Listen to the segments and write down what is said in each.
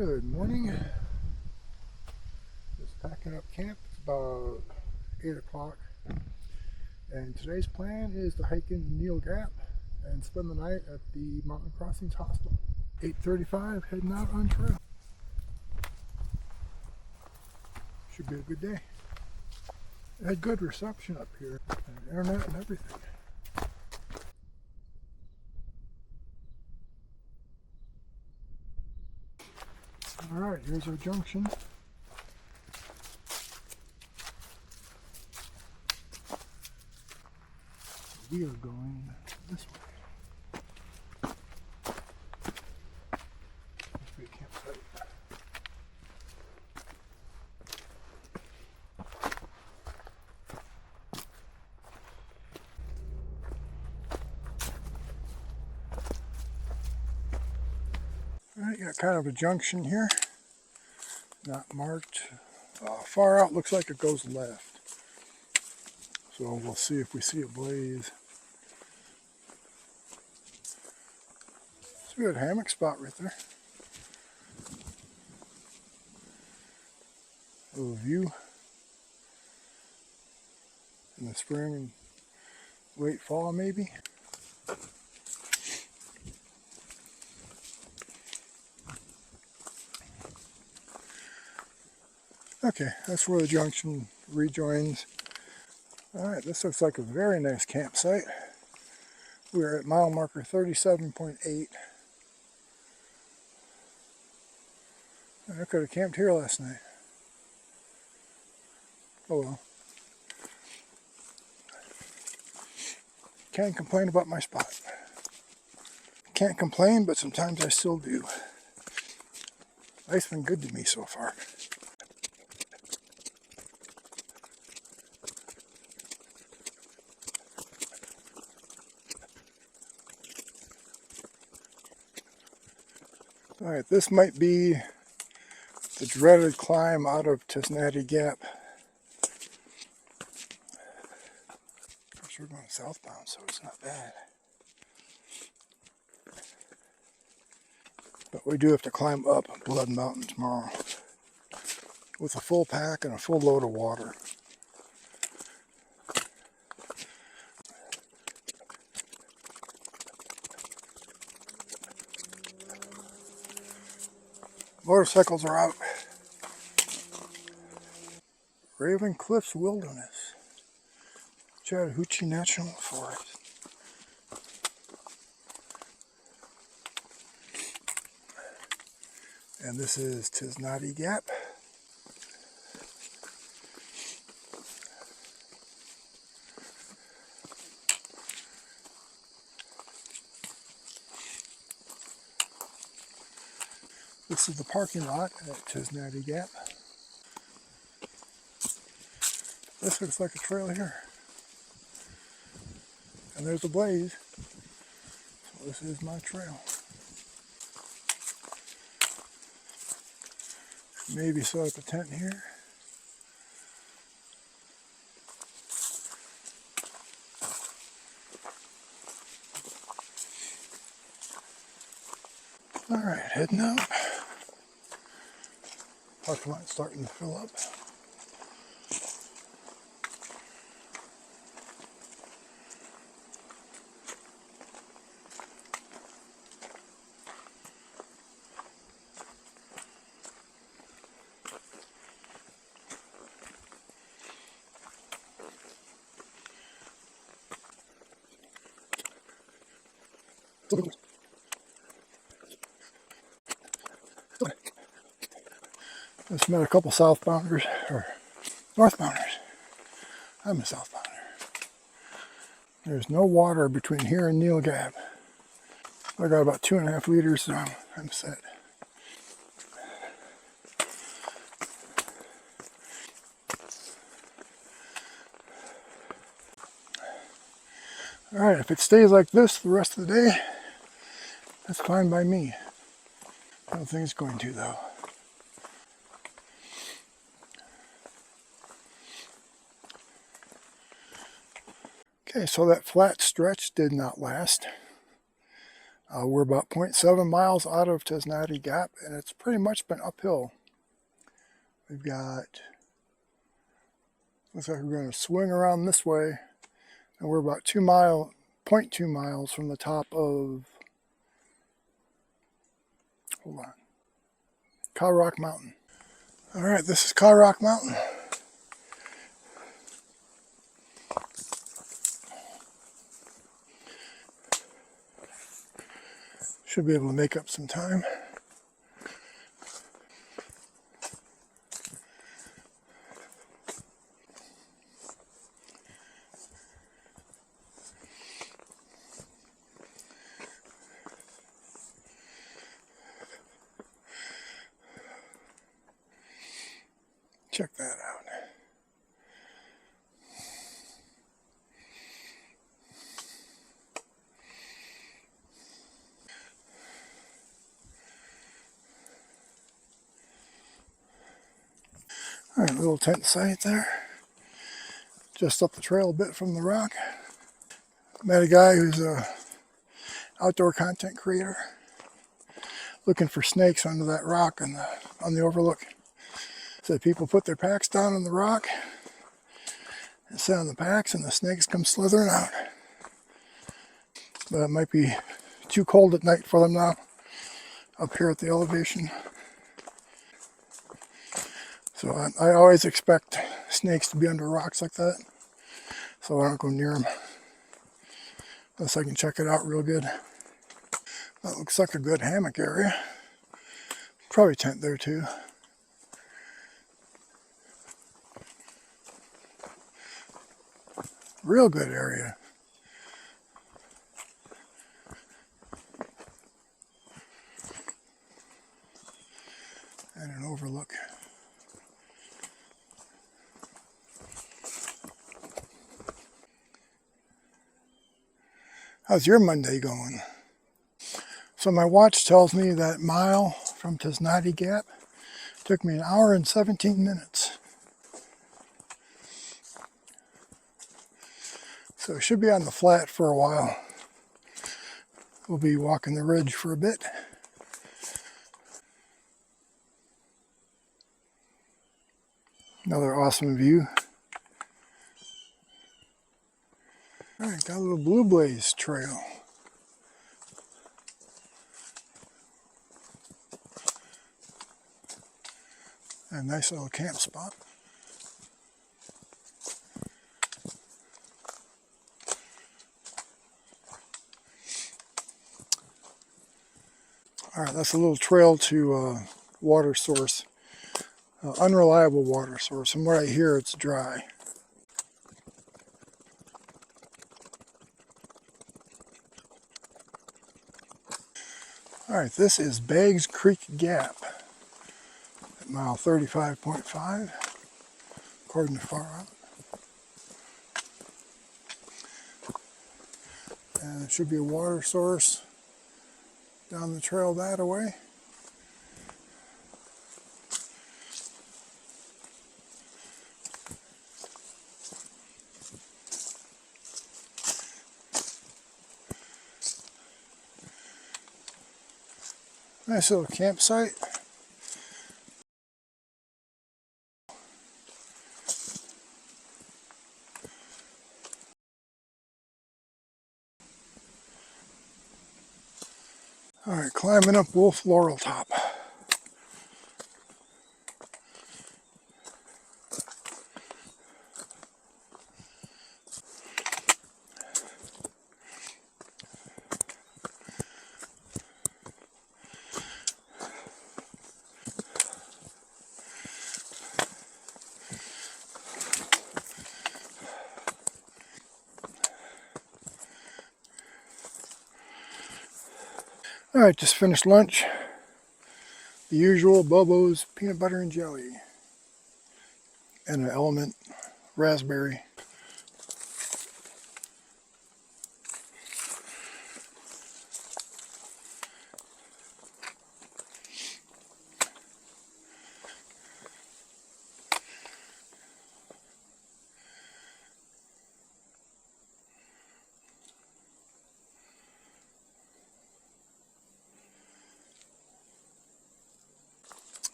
Good morning. Just packing up camp. It's about 8 o'clock. And today's plan is to hike in Neel Gap and spend the night at the Mountain Crossings Hostel. 8:35, heading out on trail. Should be a good day. It had good reception up here, and internet and everything. Alright, here's our junction. We are going this way. Must be a campsite. Alright, got kind of a junction here. Not marked. Far out looks like it goes left. So we'll see if we see a blaze. It's a good hammock spot right there. A little view in the spring and late fall maybe. Okay, that's where the junction rejoins. Alright, this looks like a very nice campsite. We're at mile marker 37.8. I could have camped here last night. Oh well. Can't complain about my spot. Can't complain, but sometimes I still do. Life's been good to me so far. Alright, this might be the dreaded climb out of Tesnatee Gap. Of course, we're going southbound, so it's not bad. But we do have to climb up Blood Mountain tomorrow with a full pack and a full load of water. Motorcycles are out. Raven Cliffs Wilderness, Chattahoochee National Forest. And this is Tesnatee Gap. This is the parking lot at Tesnatee Gap. This looks like a trail here. And there's a blaze. So this is my trail. Maybe set up a tent here. Alright, heading out. Parking lot starting to fill up. Just met a couple southbounders, or northbounders. I'm a southbounder. There's no water between here and Neel Gap. I got about 2.5 liters, so I'm set. Alright, if it stays like this the rest of the day, that's fine by me. I don't think it's going to, though. Okay, so that flat stretch did not last. We're about 0.7 miles out of Tesnatee Gap, and it's pretty much been uphill. We've got, looks like we're going to swing around this way, and we're about 0.2 miles from the top of, hold on, Cowrock Mountain. All right, this is Cowrock Mountain. Should be able to make up some time. Check that out. All right, little tent site there. Just up the trail a bit from the rock. Met a guy who's a outdoor content creator looking for snakes under that rock on the overlook. So people put their packs down on the rock and sit on the packs, and the snakes come slithering out. But it might be too cold at night for them now up here at the elevation. So I always expect snakes to be under rocks like that, so I don't go near them unless I can check it out real good. That looks like a good hammock area. Probably tent there too. Real good area. And an overlook. How's your Monday going? So my watch tells me that mile from Tesnatee Gap took me 1 hour and 17 minutes. So it should be on the flat for a while. We'll be walking the ridge for a bit. Another awesome view. All right, got a little Blue Blaze trail. A nice little camp spot. All right, that's a little trail to water source. Unreliable water source. From what I hear, it's dry. All right, this is Baggs Creek Gap at mile 35.5, according to FarOut. And there should be a water source down the trail that way. Nice little campsite. All right, climbing up Wolf Laurel top. All right, just finished lunch. The usual Bobo's peanut butter and jelly. And an Element raspberry.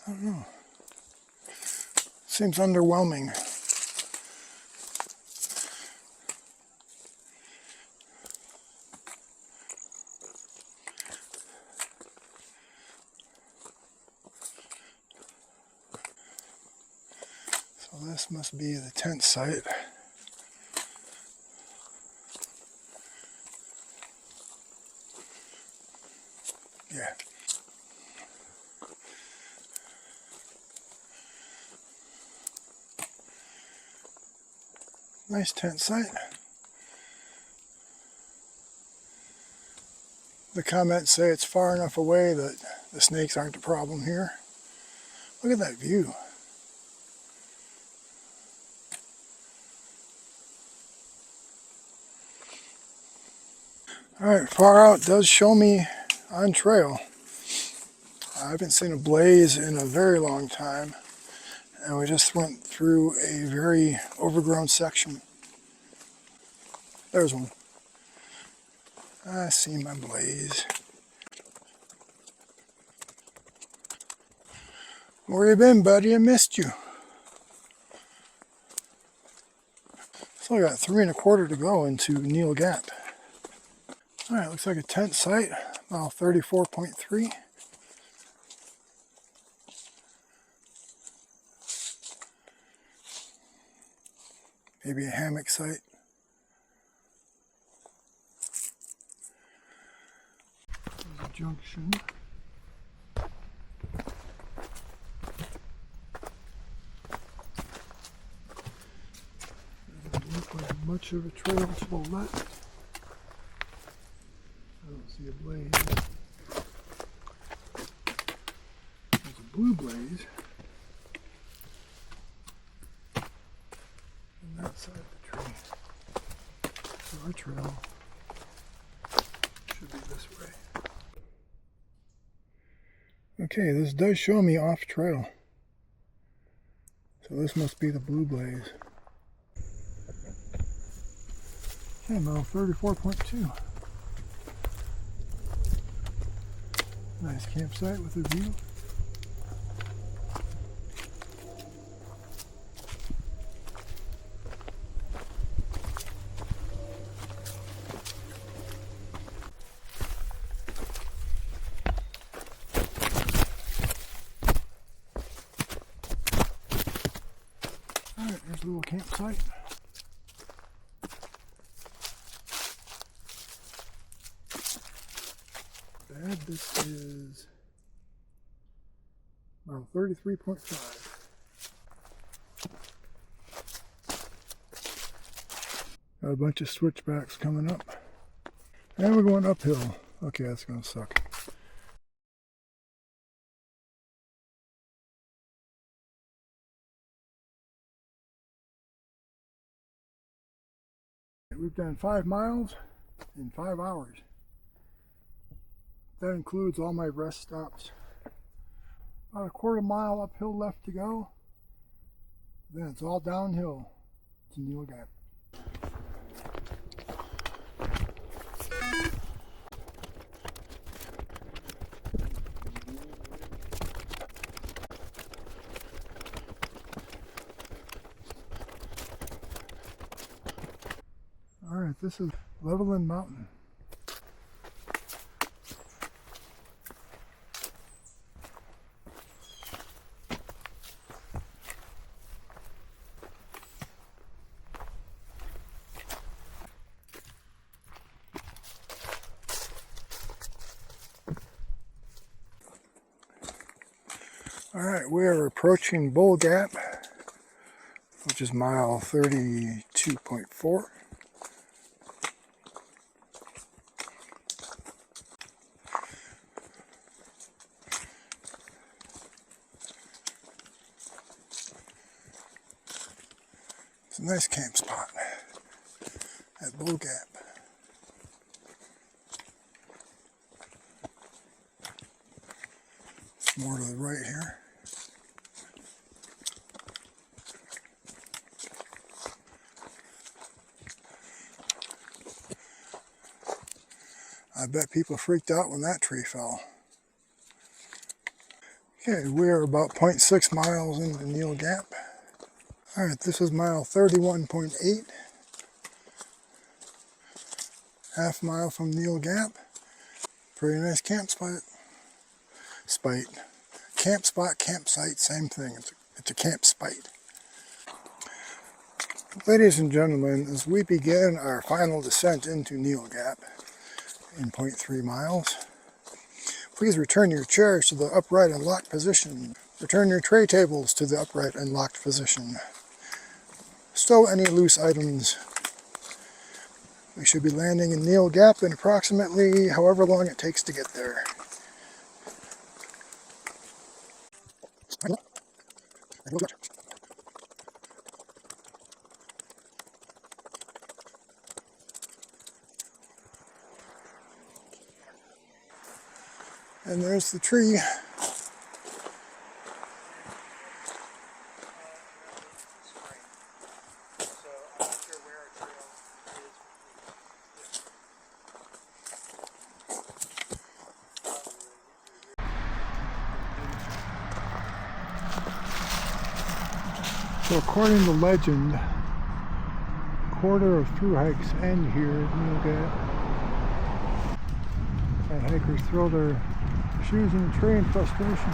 I don't know. Seems underwhelming. So this must be the tent site. Yeah. Nice tent site. The comments say it's far enough away that the snakes aren't a problem here. Look at that view. Alright, FarOut does show me on trail. I haven't seen a blaze in a very long time, and we just went through a very overgrown section. There's one. I see my blaze. Where you been, buddy? I missed you. So I got 3 1/4 to go into Neel Gap. Alright, looks like a tent site, mile 34.3. Maybe a hammock site. There's a junction. Doesn't look like much of a trail to the left. I don't see a blaze. There's a blue blaze on that side of the tree. So our trail should be this way. Okay, this does show me off trail. So this must be the blue blaze. Okay, mile 34.2. Nice campsite with a view. Alright, there's a little campsite. This is mile 33.5. Got a bunch of switchbacks coming up. And we're going uphill. Okay, that's going to suck. We've done 5 miles in 5 hours. That includes all my rest stops. About a 1/4 mile uphill left to go. Then it's all downhill to Neel Gap. Alright, this is Leveland Mountain. Alright, we are approaching Bull Gap, which is mile 32.4. It's a nice camp spot at Bull Gap. It's more to the right here. I bet people freaked out when that tree fell. Okay, we are about 0.6 miles into Neel Gap. Alright, this is mile 31.8. Half mile from Neel Gap. Pretty nice camp spot. Camp spot, campsite, same thing. It's a camp spite. Ladies and gentlemen, as we begin our final descent into Neel Gap in 0.3 miles, please return your chairs to the upright and locked position. Return your tray tables to the upright and locked position. Stow any loose items. We should be landing in Neel Gap in approximately however long it takes to get there. And there's the tree. So according to legend, a quarter of through hikes end here at Neel Gap. And hikers throw their shoes in the tray in frustration.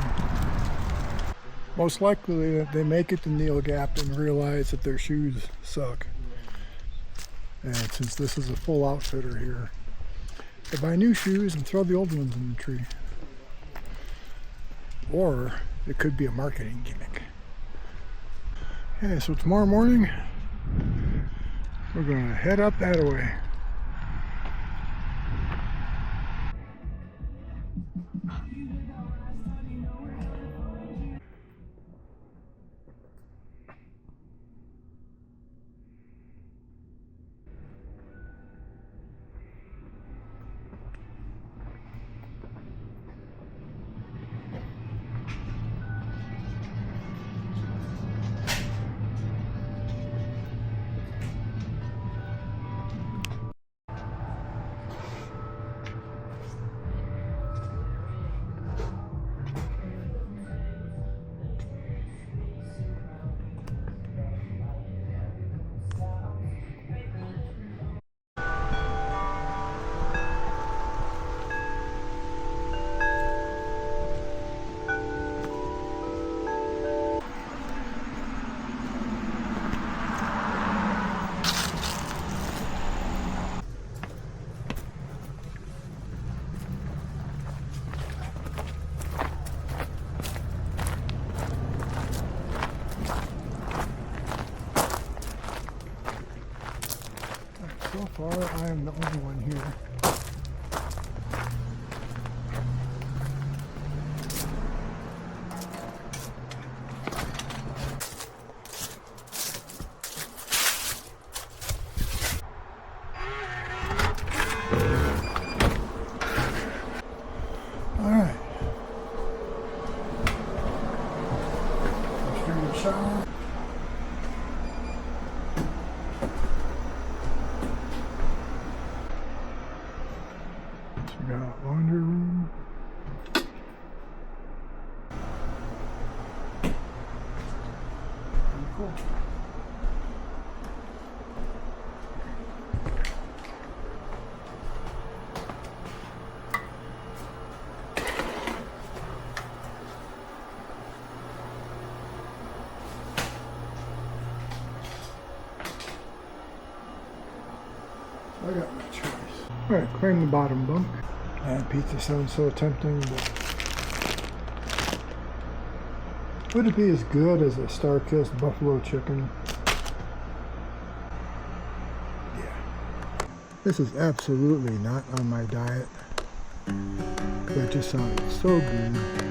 Most likely they make it to Neel Gap and realize that their shoes suck. And since this is a full outfitter here, they buy new shoes and throw the old ones in the tree. Or it could be a marketing gimmick. Okay, so tomorrow morning, we're going to head up that way. So far, I am the only one here. All right. Let's do the shower. We got laundry room. Pretty cool. I got my choice. Alright, claim the bottom bunk. And pizza sounds so tempting, but would it be as good as a Star-Kissed buffalo chicken? Yeah. This is absolutely not on my diet. That just sounded so good.